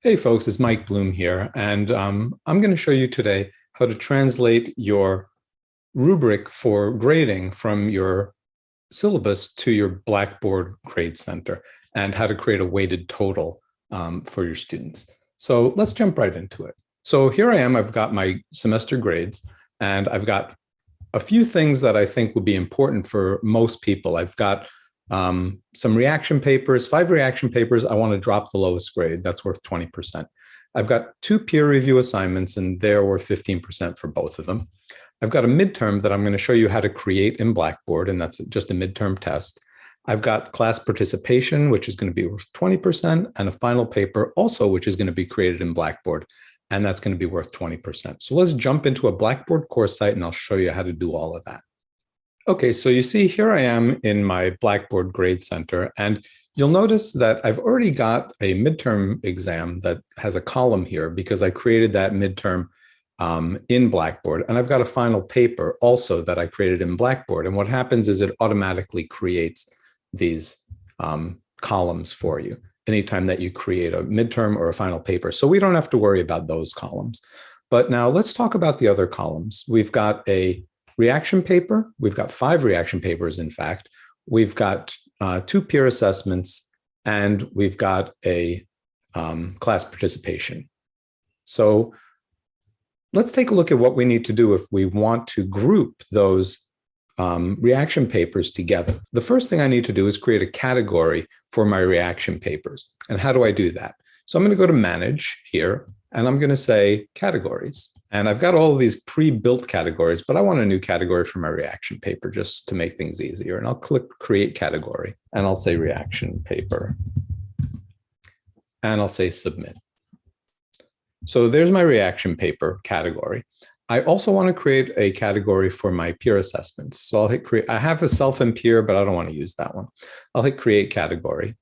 Hey folks, it's Mike Bloom here, and I'm going to show you today how to translate your rubric for grading from your syllabus to your Blackboard grade center and how to create a weighted total for your students. So let's jump right into it. So here I am, I've got my semester grades, and I've got a few things that I think would be important for most people. I've got some reaction papers, 5 reaction papers. I want to drop the lowest grade. That's worth 20%. I've got 2 peer review assignments, and they're worth 15% for both of them. I've got a midterm that I'm going to show you how to create in Blackboard, and that's just a midterm test. I've got class participation, which is going to be worth 20%, and a final paper also, which is going to be created in Blackboard, and that's going to be worth 20%. So let's jump into a Blackboard course site, and I'll show you how to do all of that. Okay, so you see here I am in my Blackboard Grade Center, and you'll notice that I've already got a midterm exam that has a column here because I created that midterm in Blackboard, and I've got a final paper also that I created in Blackboard. And what happens is it automatically creates these columns for you anytime that you create a midterm or a final paper. So we don't have to worry about those columns. But now let's talk about the other columns. We've got a reaction paper. We've got 5 reaction papers, in fact. We've got 2 peer assessments, and we've got a class participation. So let's take a look at what we need to do if we want to group those reaction papers together. The first thing I need to do is create a category for my reaction papers. And how do I do that? So I'm going to go to Manage here, and I'm going to say Categories. And I've got all of these pre-built categories, but I want a new category for my reaction paper just to make things easier. And I'll click Create Category, and I'll say Reaction Paper. And I'll say Submit. So there's my reaction paper category. I also want to create a category for my peer assessments. So I'll hit Create. I have a self and peer, but I don't want to use that one. I'll hit Create Category,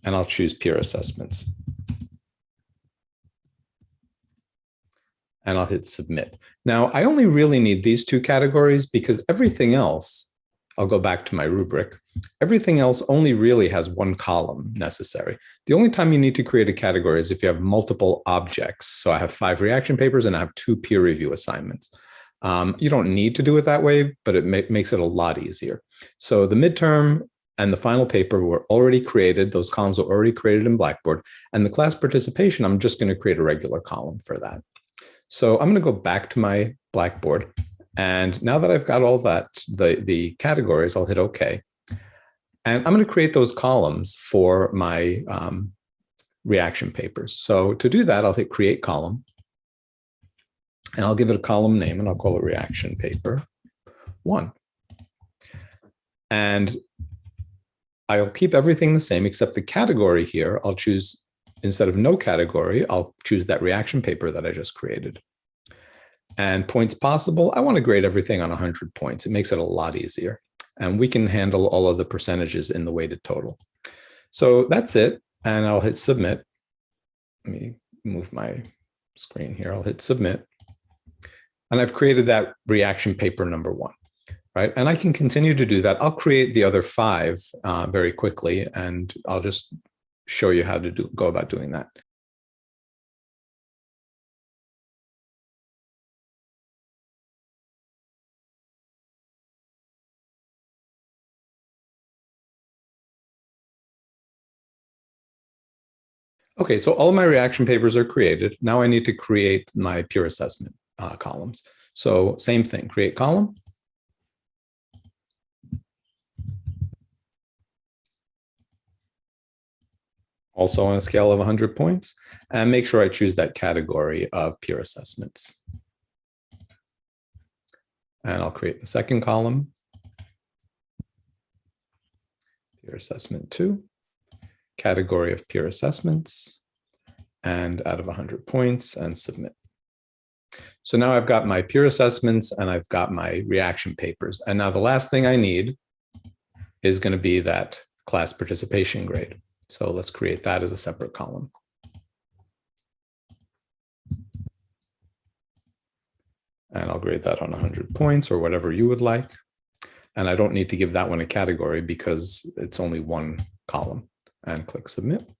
and I'll choose Peer Assessments. And I'll hit Submit. Now, I only really need these 2 categories because everything else, I'll go back to my rubric, everything else only really has 1 column necessary. The only time you need to create a category is if you have multiple objects. So I have 5 reaction papers and I have 2 peer review assignments. You don't need to do it that way, but it makes it a lot easier. So the midterm and the final paper were already created. Those columns were already created in Blackboard. And the class participation, I'm just going to create a regular column for that. So I'm going to go back to my Blackboard. And now that I've got all that, the categories, I'll hit OK. And I'm going to create those columns for my reaction papers. So to do that, I'll hit Create Column. And I'll give it a column name, and I'll call it Reaction Paper 1. And I'll keep everything the same except the category here. I'll choose, instead of no category, I'll choose that reaction paper that I just created. And points possible, I want to grade everything on 100 points. It makes it a lot easier. And we can handle all of the percentages in the weighted total. So that's it. And I'll hit Submit. Let me move my screen here. I'll hit Submit. And I've created that reaction paper number 1. Right? And I can continue to do that. I'll create the other 5 very quickly, and I'll just show you how to go about doing that. Okay, so all of my reaction papers are created. Now I need to create my peer assessment columns. So same thing, create column. Also on a scale of 100 points, and make sure I choose that category of peer assessments. And I'll create the second column, peer assessment 2, category of peer assessments, and out of 100 points, and submit. So now I've got my peer assessments and I've got my reaction papers. And now the last thing I need is going to be that class participation grade. So let's create that as a separate column. And I'll grade that on 100 points or whatever you would like. And I don't need to give that one a category because it's only 1 column. And click Submit.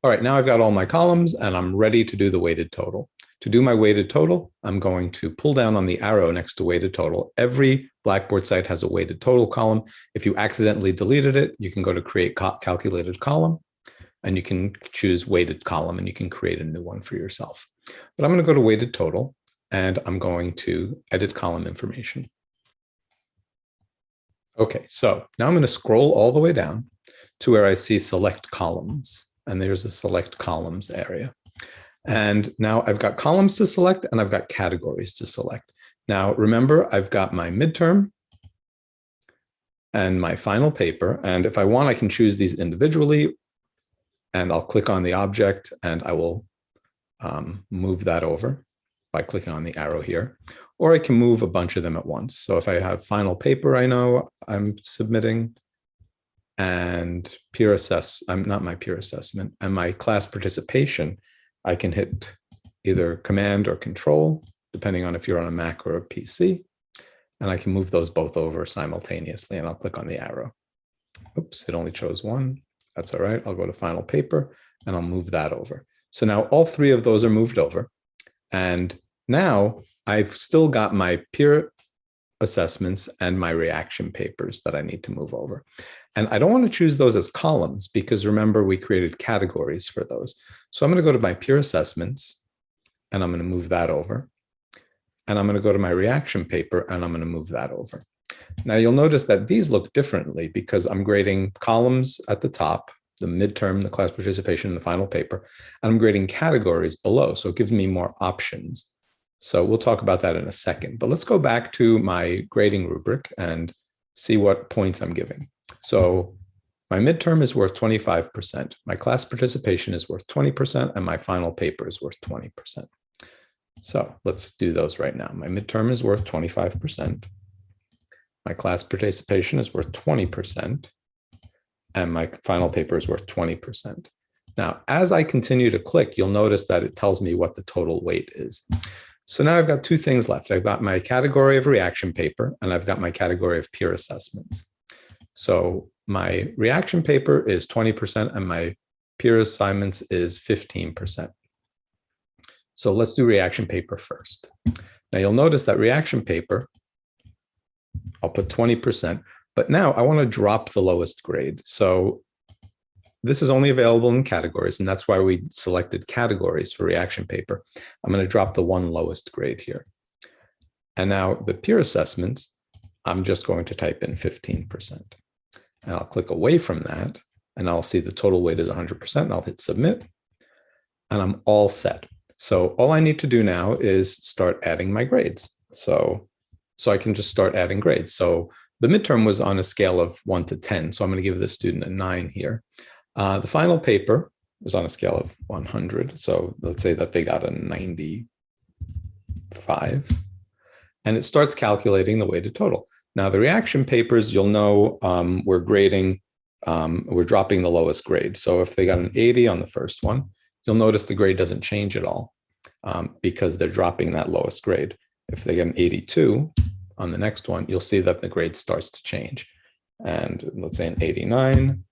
All right, now I've got all my columns and I'm ready to do the weighted total. To do my weighted total, I'm going to pull down on the arrow next to weighted total. Every Blackboard site has a weighted total column. If you accidentally deleted it, you can go to create calculated column and you can choose weighted column and you can create a new one for yourself. But I'm going to go to weighted total and I'm going to edit column information. Okay, so now I'm going to scroll all the way down to where I see select columns, and there's a select columns area. And now I've got columns to select and I've got categories to select. Now, remember, I've got my midterm and my final paper. And if I want, I can choose these individually and I'll click on the object and I will move that over by clicking on the arrow here, or I can move a bunch of them at once. So if I have final paper, I know I'm submitting, and peer not my peer assessment, and my class participation, I can hit either Command or Control, depending on if you're on a Mac or a PC, and I can move those both over simultaneously, and I'll click on the arrow. Oops, it only chose one. That's all right. I'll go to final paper, and I'll move that over. So now all three of those are moved over, and now I've still got my peer assessments and my reaction papers that I need to move over. And I don't want to choose those as columns because remember, we created categories for those. So I'm going to go to my peer assessments and I'm going to move that over. And I'm going to go to my reaction paper and I'm going to move that over. Now you'll notice that these look differently because I'm grading columns at the top, the midterm, the class participation, and the final paper, and I'm grading categories below. So it gives me more options. So we'll talk about that in a second, but let's go back to my grading rubric and see what points I'm giving. So my midterm is worth 25%, my class participation is worth 20%, and my final paper is worth 20%. So let's do those right now. My midterm is worth 25%, my class participation is worth 20%, and my final paper is worth 20%. Now, as I continue to click, you'll notice that it tells me what the total weight is. So now I've got two things left. I've got my category of reaction paper and I've got my category of peer assessments. So my reaction paper is 20% and my peer assignments is 15%. So let's do reaction paper first. Now you'll notice that reaction paper, I'll put 20%, but now I want to drop the lowest grade. So this is only available in categories, and that's why we selected categories for reaction paper. I'm going to drop the one lowest grade here. And now the peer assessments, I'm just going to type in 15%. And I'll click away from that, and I'll see the total weight is 100%, and I'll hit submit, and I'm all set. So all I need to do now is start adding my grades. So I can just start adding grades. So the midterm was on a scale of 1 to 10, so I'm going to give the student a 9 here. The final paper was on a scale of 100. So let's say that they got a 95. And it starts calculating the weighted total. Now the reaction papers, you'll know we're grading, we're dropping the lowest grade. So if they got an 80 on the first one, you'll notice the grade doesn't change at all because they're dropping that lowest grade. If they get an 82 on the next one, you'll see that the grade starts to change. And let's say an 89.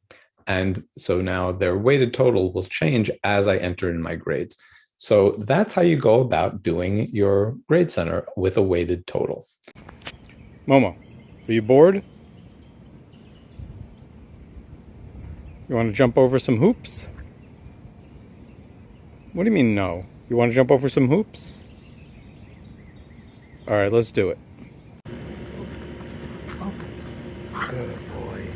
And so now their weighted total will change as I enter in my grades. So that's how you go about doing your grade center with a weighted total. Momo, are you bored? You want to jump over some hoops? What do you mean no? You want to jump over some hoops? All right, let's do it. Oh, good boy.